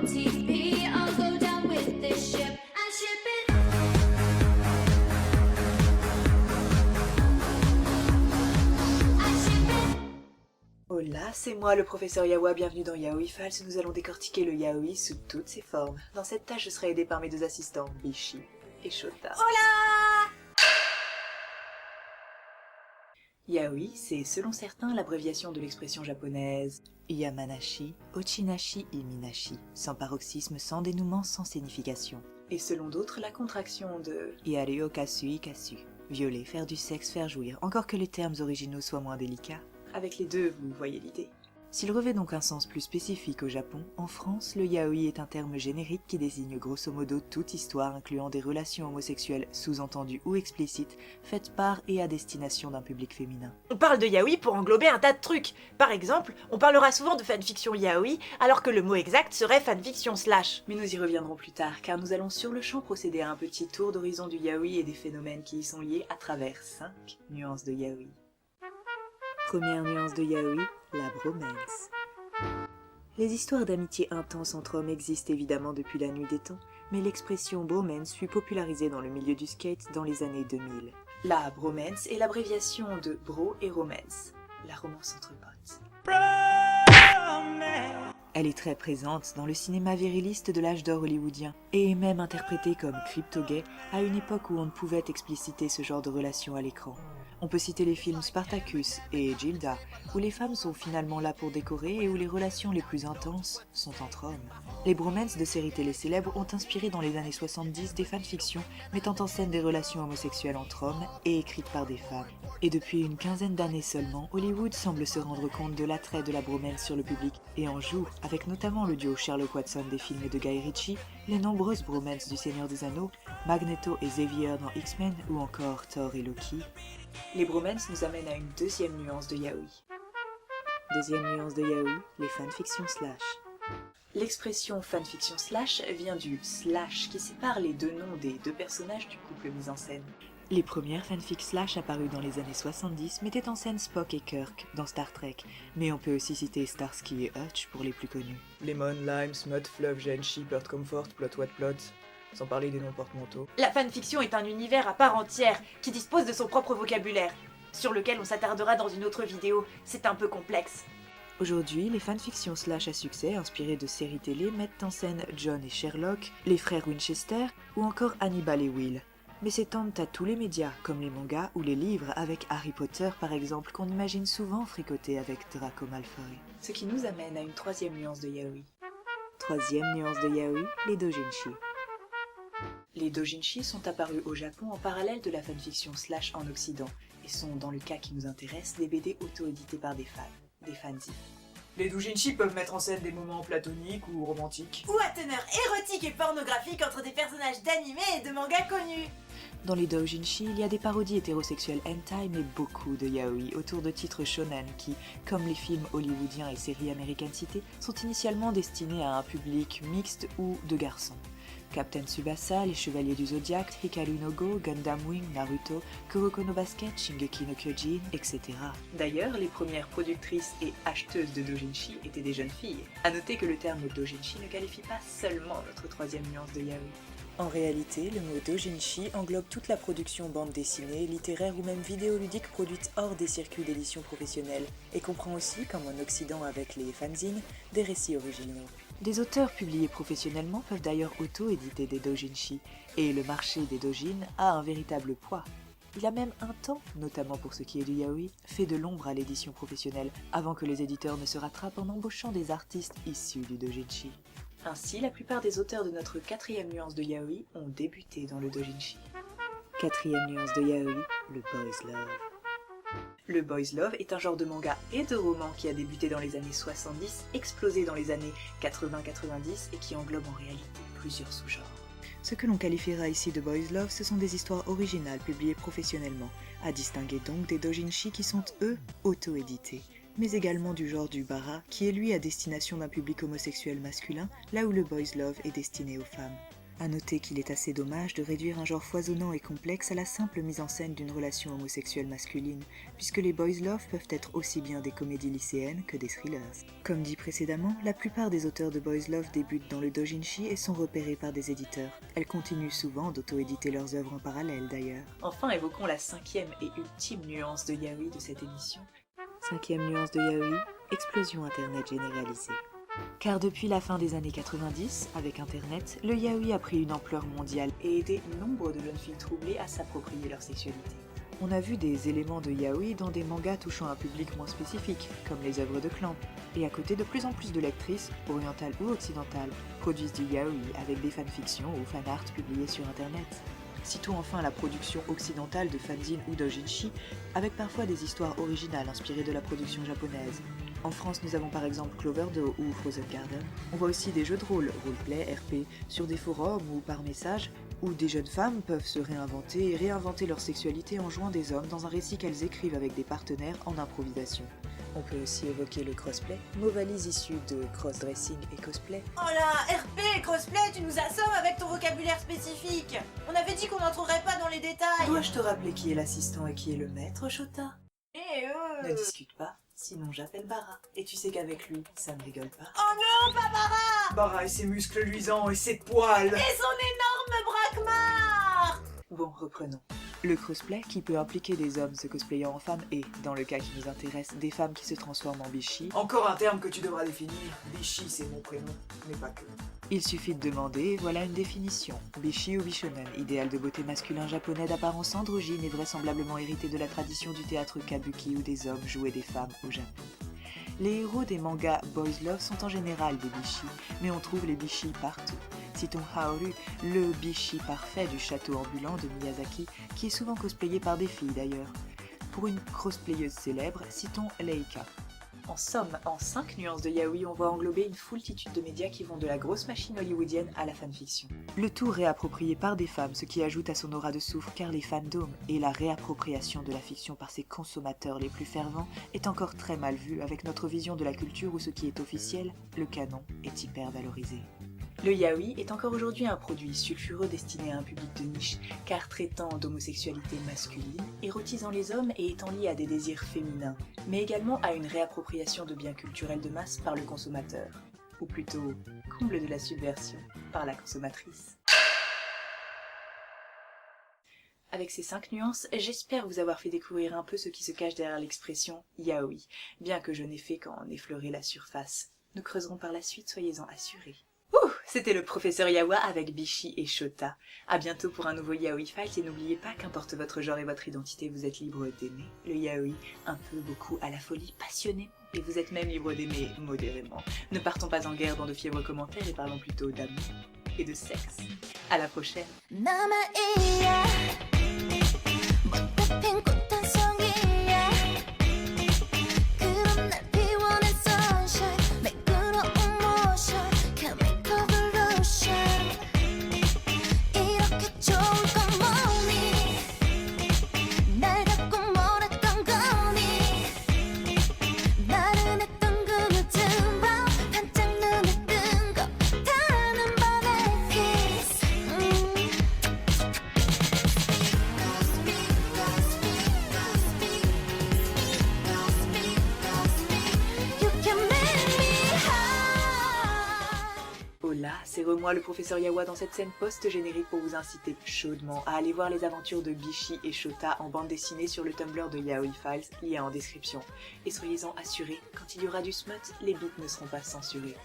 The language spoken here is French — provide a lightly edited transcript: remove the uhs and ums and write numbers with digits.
OTP, I'll go down with this ship and ship it. I ship it. Hola, c'est moi le professeur Yaoi, bienvenue dans Yaoi Files où nous allons décortiquer le yaoi sous toutes ses formes. Dans cette tâche, je serai aidée par mes deux assistants, Bishi et Shota. Hola! Yaoi, c'est selon certains l'abréviation de l'expression japonaise Yamanashi, Ochinashi et Minashi, sans paroxysme, sans dénouement, sans signification. Et selon d'autres, la contraction de Yareo Kasui Kasu, violer, faire du sexe, faire jouir, encore que les termes originaux soient moins délicats. Avec les deux, vous voyez l'idée. S'il revêt donc un sens plus spécifique au Japon, en France, le yaoi est un terme générique qui désigne grosso modo toute histoire incluant des relations homosexuelles sous-entendues ou explicites, faites par et à destination d'un public féminin. On parle de yaoi pour englober un tas de trucs. Par exemple, on parlera souvent de fanfiction yaoi, alors que le mot exact serait fanfiction slash. Mais nous y reviendrons plus tard, car nous allons sur le champ procéder à un petit tour d'horizon du yaoi et des phénomènes qui y sont liés à travers 5 nuances de yaoi. Première nuance de yaoi, la bromance. Les histoires d'amitié intense entre hommes existent évidemment depuis la nuit des temps, mais l'expression bromance fut popularisée dans le milieu du skate dans les années 2000. La bromance est l'abréviation de bro et romance, la romance entre potes. Elle est très présente dans le cinéma viriliste de l'âge d'or hollywoodien, et est même interprétée comme crypto-gay à une époque où on ne pouvait expliciter ce genre de relation à l'écran. On peut citer les films Spartacus et Gilda, où les femmes sont finalement là pour décorer et où les relations les plus intenses sont entre hommes. Les bromances de séries télé célèbres ont inspiré dans les années 70 des fanfictions mettant en scène des relations homosexuelles entre hommes et écrites par des femmes. Et depuis une quinzaine d'années seulement, Hollywood semble se rendre compte de l'attrait de la bromance sur le public et en joue, avec notamment le duo Sherlock Watson des films de Guy Ritchie, les nombreuses bromances du Seigneur des Anneaux, Magneto et Xavier dans X-Men ou encore Thor et Loki. Les bromances nous amènent à une deuxième nuance de yaoi. Deuxième nuance de yaoi, les fanfictions slash. L'expression fanfiction slash vient du slash qui sépare les deux noms des deux personnages du couple mis en scène. Les premières fanfics slash apparues dans les années 70 mettaient en scène Spock et Kirk dans Star Trek, mais on peut aussi citer Starsky et Hutch pour les plus connus. Lemon, Lime, Smut, Fluff, Genshi, Bird Comfort, Plot What Plot, sans parler des noms porte-manteaux. La fanfiction est un univers à part entière, qui dispose de son propre vocabulaire, sur lequel on s'attardera dans une autre vidéo, c'est un peu complexe. Aujourd'hui, les fanfictions slash à succès inspirées de séries télé mettent en scène John et Sherlock, les frères Winchester ou encore Hannibal et Will. Mais s'étendent à tous les médias, comme les mangas ou les livres, avec Harry Potter par exemple, qu'on imagine souvent fricoter avec Draco Malfoy. Ce qui nous amène à une troisième nuance de yaoi. Troisième nuance de yaoi, les doujinshi. Les doujinshi sont apparus au Japon en parallèle de la fanfiction slash en Occident, et sont, dans le cas qui nous intéresse, des BD auto-édités par des fans, des fanzines. Les doujinshi peuvent mettre en scène des moments platoniques ou romantiques. Ou à teneur érotique et pornographique entre des personnages d'anime et de mangas connus. Dans les doujinshi, il y a des parodies hétérosexuelles hentai mais beaucoup de yaoi autour de titres shonen qui, comme les films hollywoodiens et séries américaines citées, sont initialement destinés à un public mixte ou de garçons. Captain Tsubasa, Les Chevaliers du Zodiaque, Hikaru no Go, Gundam Wing, Naruto, Kuroko no Basket, Shingeki no Kyojin, etc. D'ailleurs, les premières productrices et acheteuses de doujinshi étaient des jeunes filles. À noter que le terme doujinshi ne qualifie pas seulement notre troisième nuance de yaoi. En réalité, le mot doujinshi englobe toute la production bande dessinée, littéraire ou même vidéoludique produite hors des circuits d'édition professionnels et comprend aussi, comme en Occident avec les fanzines, des récits originaux. Des auteurs publiés professionnellement peuvent d'ailleurs auto-éditer des doujinshi, et le marché des doujins a un véritable poids. Il a même un temps, notamment pour ce qui est du yaoi, fait de l'ombre à l'édition professionnelle, avant que les éditeurs ne se rattrapent en embauchant des artistes issus du doujinshi. Ainsi, la plupart des auteurs de notre quatrième nuance de yaoi ont débuté dans le doujinshi. Quatrième nuance de yaoi, le boys love. Le boys love est un genre de manga et de roman qui a débuté dans les années 70, explosé dans les années 80-90 et qui englobe en réalité plusieurs sous-genres. Ce que l'on qualifiera ici de boys love, ce sont des histoires originales publiées professionnellement, à distinguer donc des doujinshi qui sont eux auto-édités, mais également du genre du bara qui est lui à destination d'un public homosexuel masculin, là où le boys love est destiné aux femmes. À noter qu'il est assez dommage de réduire un genre foisonnant et complexe à la simple mise en scène d'une relation homosexuelle masculine, puisque les boys love peuvent être aussi bien des comédies lycéennes que des thrillers. Comme dit précédemment, la plupart des auteurs de boys love débutent dans le doujinshi et sont repérés par des éditeurs. Elles continuent souvent d'auto-éditer leurs œuvres en parallèle d'ailleurs. Enfin, évoquons la cinquième et ultime nuance de yaoi de cette émission. Cinquième nuance de yaoi, explosion internet généralisée. Car depuis la fin des années 90, avec Internet, le yaoi a pris une ampleur mondiale et aidé nombre de jeunes filles troublées à s'approprier leur sexualité. On a vu des éléments de yaoi dans des mangas touchant un public moins spécifique, comme les œuvres de clan. Et à côté, de plus en plus de lectrices, orientales ou occidentales, produisent du yaoi avec des fanfictions ou fanarts publiés sur Internet. Citons enfin la production occidentale de fanzine ou doujinshi, avec parfois des histoires originales inspirées de la production japonaise. En France, nous avons par exemple Cloverdale ou Frozen Garden. On voit aussi des jeux de rôle, roleplay, RP, sur des forums ou par message, où des jeunes femmes peuvent se réinventer et réinventer leur sexualité en jouant des hommes dans un récit qu'elles écrivent avec des partenaires en improvisation. On peut aussi évoquer le crossplay, mot valise issu de crossdressing et cosplay. Oh là, RP et crossplay, tu nous assommes avec ton vocabulaire spécifique. On avait dit qu'on n'entrerait pas dans les détails. Dois-je te rappeler qui est l'assistant et qui est le maître, Shota? Eh Ne discute pas, sinon j'appelle Bara. Et tu sais qu'avec lui, ça ne rigole pas. Oh non, pas Bara. Bara et ses muscles luisants et ses poils. Et son énorme braquemar. Bon, reprenons. Le crossplay, qui peut impliquer des hommes se cosplayant en femmes et, dans le cas qui nous intéresse, des femmes qui se transforment en bishi. Encore un terme que tu devras définir. Bishi, c'est mon prénom, mais pas que. Il suffit de demander et voilà une définition. Bishi ou bishonen, idéal de beauté masculin japonais d'apparence androgyne et vraisemblablement hérité de la tradition du théâtre kabuki où des hommes jouaient des femmes au Japon. Les héros des mangas boys love sont en général des bishi, mais on trouve les bishi partout. Citons Haoru, le bishi parfait du château ambulant de Miyazaki, qui est souvent cosplayé par des filles d'ailleurs. Pour une cosplayeuse célèbre, citons Leika. En somme, en 5 nuances de yaoi, on voit englober une foultitude de médias qui vont de la grosse machine hollywoodienne à la fanfiction. Le tout réapproprié par des femmes, ce qui ajoute à son aura de soufre car les fandoms et la réappropriation de la fiction par ses consommateurs les plus fervents est encore très mal vu avec notre vision de la culture où ce qui est officiel, le canon, est hyper valorisé. Le yaoi est encore aujourd'hui un produit sulfureux destiné à un public de niche, car traitant d'homosexualité masculine, érotisant les hommes et étant lié à des désirs féminins, mais également à une réappropriation de biens culturels de masse par le consommateur, ou plutôt comble de la subversion par la consommatrice. Avec ces 5 nuances, j'espère vous avoir fait découvrir un peu ce qui se cache derrière l'expression yaoi, bien que je n'ai fait qu'en effleurer la surface. Nous creuserons par la suite, soyez-en assurés. C'était le professeur Yawa avec Bishi et Shota. À bientôt pour un nouveau Yaoi Fight et n'oubliez pas qu'importe votre genre et votre identité, vous êtes libre d'aimer le yaoi, un peu, beaucoup, à la folie, passionnément. Et vous êtes même libre d'aimer modérément. Ne partons pas en guerre dans de fiévreux commentaires et parlons plutôt d'amour et de sexe. À la prochaine. 남아이야 못잡힌 꽃한송이야 그런 날 피워낸 sunshine 매끄러운 motion chemical pollution 이렇게 좋을 건 뭐니 날 갖고 뭘 했던 거니 나른했던 그 늦은 밤 반짝 눈에 뜬 거 다는 밤의 kiss You can make me high. Hola, c'est moi le professeur Yawa dans cette scène post-générique pour vous inciter chaudement à aller voir les aventures de Bishi et Shota en bande dessinée sur le Tumblr de Yaoi Files, lien en description. Et soyez-en assurés, quand il y aura du smut, les beats ne seront pas censurés.